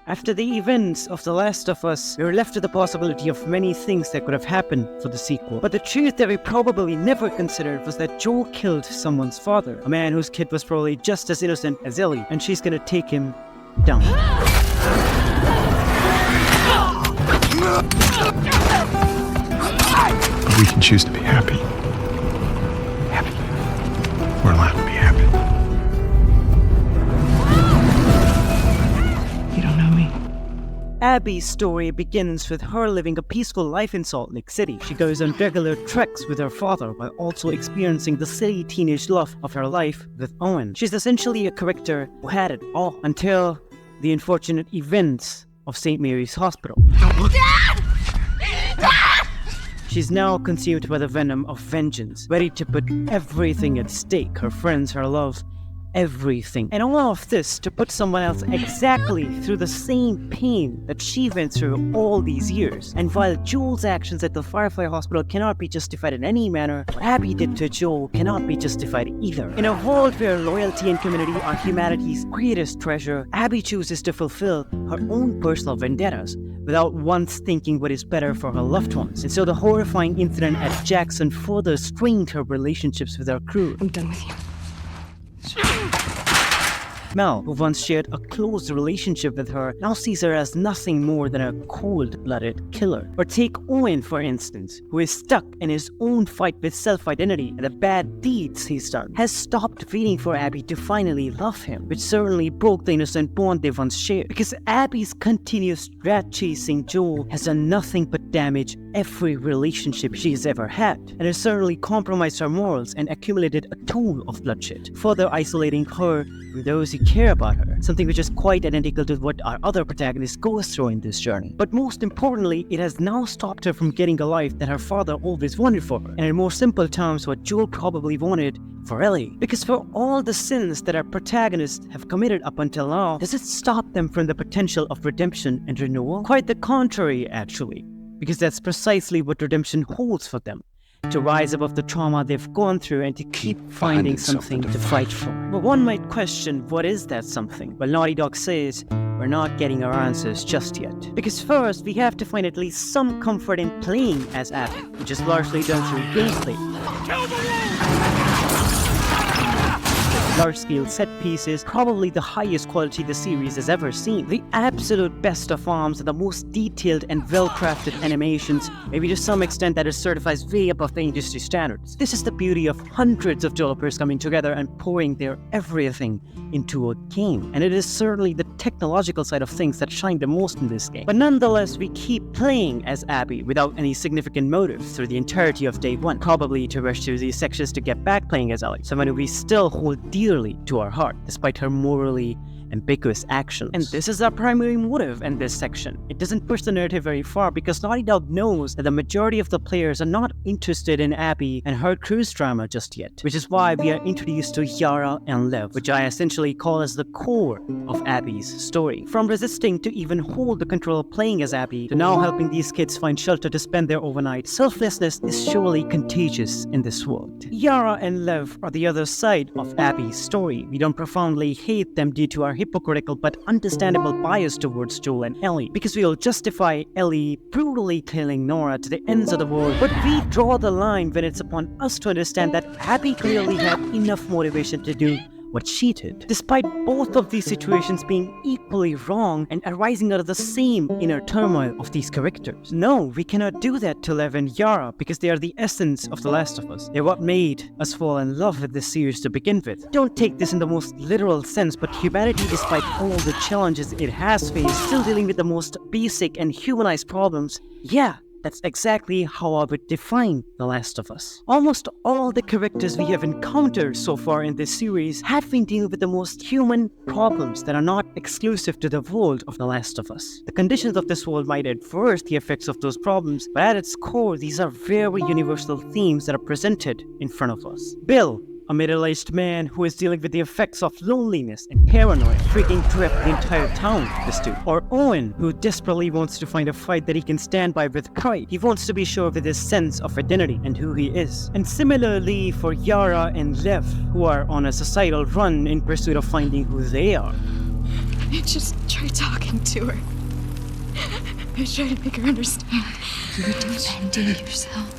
After the events of The Last of Us, we were left with the possibility of many things that could have happened for the sequel. But the truth that we probably never considered was that Joel killed someone's father, a man whose kid was probably just as innocent as Ellie, and she's gonna take him down. We can choose to be happy. Happy. We're allowed to be happy. You don't know me. Abby's story begins with her living a peaceful life in Salt Lake City. She goes on regular treks with her father while also experiencing the silly teenage love of her life with Owen. She's essentially a character who had it all until the unfortunate events of St. Mary's Hospital. Don't look. She's now consumed by the venom of vengeance, ready to put everything at stake, her friends, her love, everything. And all of this to put someone else exactly through the same pain that she went through all these years. And while Joel's actions at the Firefly Hospital cannot be justified in any manner, what Abby did to Joel cannot be justified either. In a world where loyalty and community are humanity's greatest treasure, Abby chooses to fulfill her own personal vendettas without once thinking what is better for her loved ones. And so the horrifying incident at Jackson further strained her relationships with her crew. I'm done with you. Mel, who once shared a close relationship with her, now sees her as nothing more than a cold-blooded killer. Or take Owen, for instance, who is stuck in his own fight with self-identity and the bad deeds he's done, has stopped waiting for Abby to finally love him, which certainly broke the innocent bond they once shared. Because Abby's continuous rat-chasing Joel has done nothing but damage every relationship she's ever had, and has certainly compromised her morals and accumulated a toll of bloodshed, further isolating her from those who care about her, something which is quite identical to what our other protagonist goes through in this journey. But most importantly, it has now stopped her from getting a life that her father always wanted for her, and in more simple terms, what Joel probably wanted for Ellie. Because for all the sins that our protagonists have committed up until now, does it stop them from the potential of redemption and renewal? Quite the contrary, actually, because that's precisely what redemption holds for them. To rise above the trauma they've gone through and to keep finding something to fight for. But one might question, what is that something? Well, Naughty Dog says, we're not getting our answers just yet. Because first, we have to find at least some comfort in playing as Abby, which is largely done through gameplay. Large-scale set pieces, probably the highest quality the series has ever seen. The absolute best of arms and the most detailed and well-crafted animations, maybe to some extent that is certified way above the industry standards. This is the beauty of hundreds of developers coming together and pouring their everything into a game. And it is certainly the technological side of things that shine the most in this game. But nonetheless, we keep playing as Abby without any significant motive through the entirety of day one, probably to rush through these sections to get back playing as Ellie, someone who we still hold dearly to our heart, despite her morally ambiguous actions. And this is our primary motive in this section. It doesn't push the narrative very far because Naughty Dog knows that the majority of the players are not interested in Abby and her crew's drama just yet, which is why we are introduced to Yara and Lev, which I essentially call as the core of Abby's story. From resisting to even hold the control of playing as Abby, to now helping these kids find shelter to spend their overnight, selflessness is surely contagious in this world. Yara and Lev are the other side of Abby's story. We don't profoundly hate them due to our hypocritical but understandable bias towards Joel and Ellie, because we will justify Ellie brutally killing Nora to the ends of the world, but we draw the line when it's upon us to understand that Abby clearly had enough motivation to do what she did, despite both of these situations being equally wrong and arising out of the same inner turmoil of these characters. No, we cannot do that to Lev and Yara because they are the essence of The Last of Us. They're what made us fall in love with this series to begin with. Don't take this in the most literal sense, but humanity, despite all the challenges it has faced, still dealing with the most basic and humanized problems. Yeah, that's exactly how I would define The Last of Us. Almost all the characters we have encountered so far in this series have been dealing with the most human problems that are not exclusive to the world of The Last of Us. The conditions of this world might adverse the effects of those problems, but at its core, these are very universal themes that are presented in front of us. Bill, a middle-aged man who is dealing with the effects of loneliness and paranoia, freaking trip the entire town, this dude. Or Owen, who desperately wants to find a fight that he can stand by with pride. He wants to be sure with his sense of identity and who he is. And similarly for Yara and Lev, who are on a societal run in pursuit of finding who they are. It's just tried talking to her. I tried to make her understand. You're defending yourself.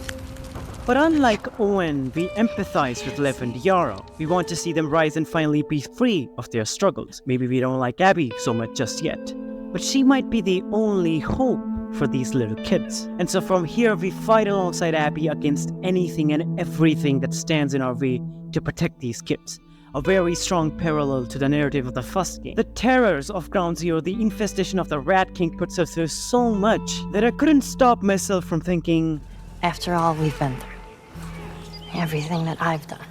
But unlike Owen, we empathize with Lev and Yara. We want to see them rise and finally be free of their struggles. Maybe we don't like Abby so much just yet, but she might be the only hope for these little kids. And so from here, we fight alongside Abby against anything and everything that stands in our way to protect these kids. A very strong parallel to the narrative of the first game. The terrors of Ground Zero, the infestation of the Rat King puts us through so much that I couldn't stop myself from thinking, after all we've been through, everything that I've done,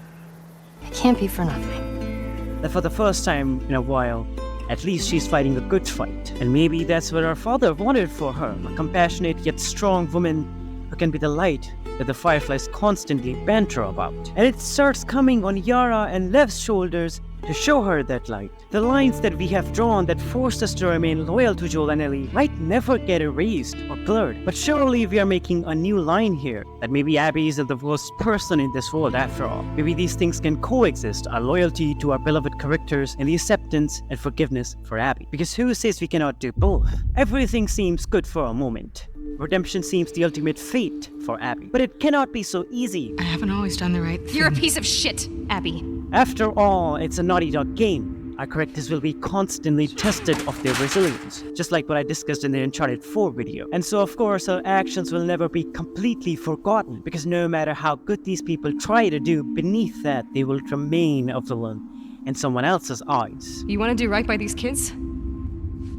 it can't be for nothing. that for the first time in a while, at least she's fighting a good fight. And maybe that's what her father wanted for her, a compassionate yet strong woman who can be the light that the Fireflies constantly banter about. And it starts coming on Yara and Lev's shoulders to show her that light. The lines that we have drawn that forced us to remain loyal to Joel and Ellie might never get erased or blurred, but surely we are making a new line here, that maybe Abby isn't the worst person in this world after all. Maybe these things can coexist, our loyalty to our beloved characters and the acceptance and forgiveness for Abby. Because who says we cannot do both? Everything seems good for a moment. Redemption seems the ultimate fate for Abby. But it cannot be so easy. I haven't always done the right thing. You're a piece of shit, Abby. After all, it's a Naughty Dog game. Our characters will be constantly tested of their resilience, just like what I discussed in the Uncharted 4 video. And so of course our actions will never be completely forgotten, because no matter how good these people try to do, beneath that they will remain a villain in someone else's eyes. You want to do right by these kids?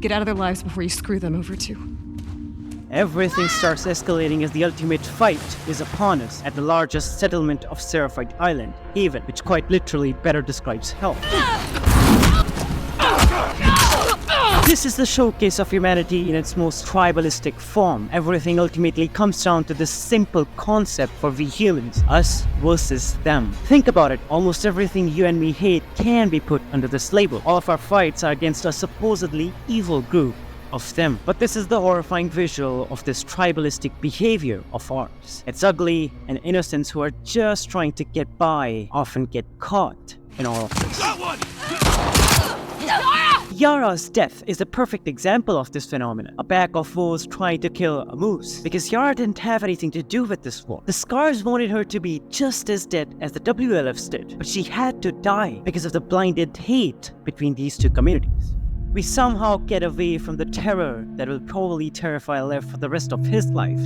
Get out of their lives before you screw them over too. Everything starts escalating as the ultimate fight is upon us at the largest settlement of Seraphite Island, Haven, which quite literally better describes hell. This is the showcase of humanity in its most tribalistic form. Everything ultimately comes down to this simple concept for we humans, us versus them. Think about it, almost everything you and me hate can be put under this label. All of our fights are against a supposedly evil group of them. But this is the horrifying visual of this tribalistic behavior of ours. It's ugly, and innocents who are just trying to get by often get caught in all of this. Yara's death is a perfect example of this phenomenon. A pack of wolves trying to kill a moose, because Yara didn't have anything to do with this war. The Scars wanted her to be just as dead as the WLFs did, but she had to die because of the blinded hate between these two communities. We somehow get away from the terror that will probably terrify Lev for the rest of his life,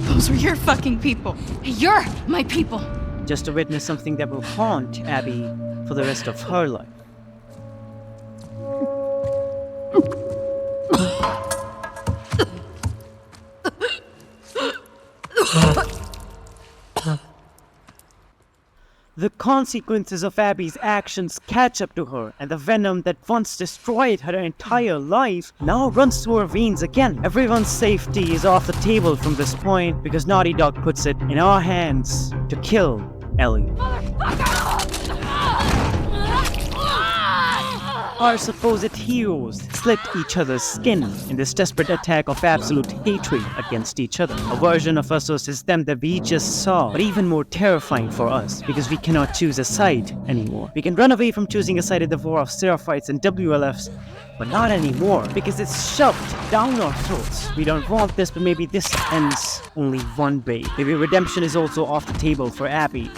Those were your fucking people. You're my people. just to witness something that will haunt Abby for the rest of her life. The consequences of Abby's actions catch up to her, and the venom that once destroyed her entire life now runs through her veins again. Everyone's safety is off the table from this point, because Naughty Dog puts it in our hands to kill Ellie. Our supposed heroes slit each other's skin in this desperate attack of absolute hatred against each other. A version of us versus them that we just saw, but even more terrifying for us, because we cannot choose a side anymore. We can run away from choosing a side in the war of Seraphites and WLFs, but not anymore, because it's shoved down our throats. We don't want this, but maybe this ends only one way. Maybe redemption is also off the table for Abby.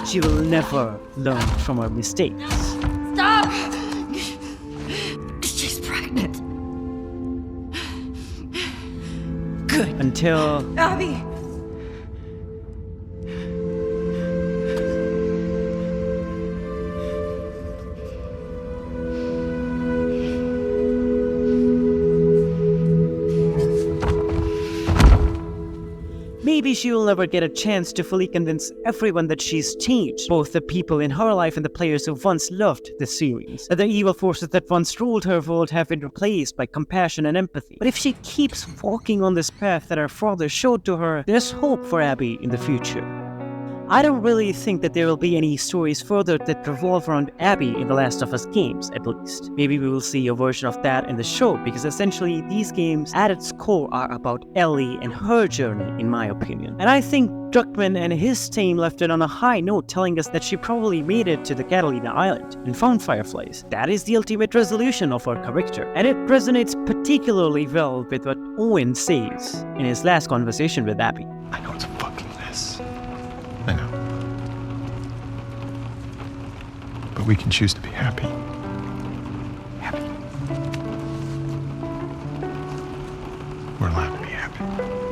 She will never learn from her mistakes. Stop! She's pregnant. Good. Until Abby! maybe she will never get a chance to fully convince everyone that she's changed, both the people in her life and the players who once loved the series, that the evil forces that once ruled her world have been replaced by compassion and empathy. But if she keeps walking on this path that her father showed to her, there's hope for Abby in the future. I don't really think that there will be any stories further that revolve around Abby in The Last of Us games, at least. Maybe we will see a version of that in the show, because essentially these games at its core are about Ellie and her journey, in my opinion. And I think Druckmann and his team left it on a high note, telling us that she probably made it to the Catalina Island and found fireflies. That is the ultimate resolution of her character, and it resonates particularly well with what Owen says in his last conversation with Abby. I know it's a fucking mess. I know. But we can choose to be happy. Happy. We're allowed to be happy.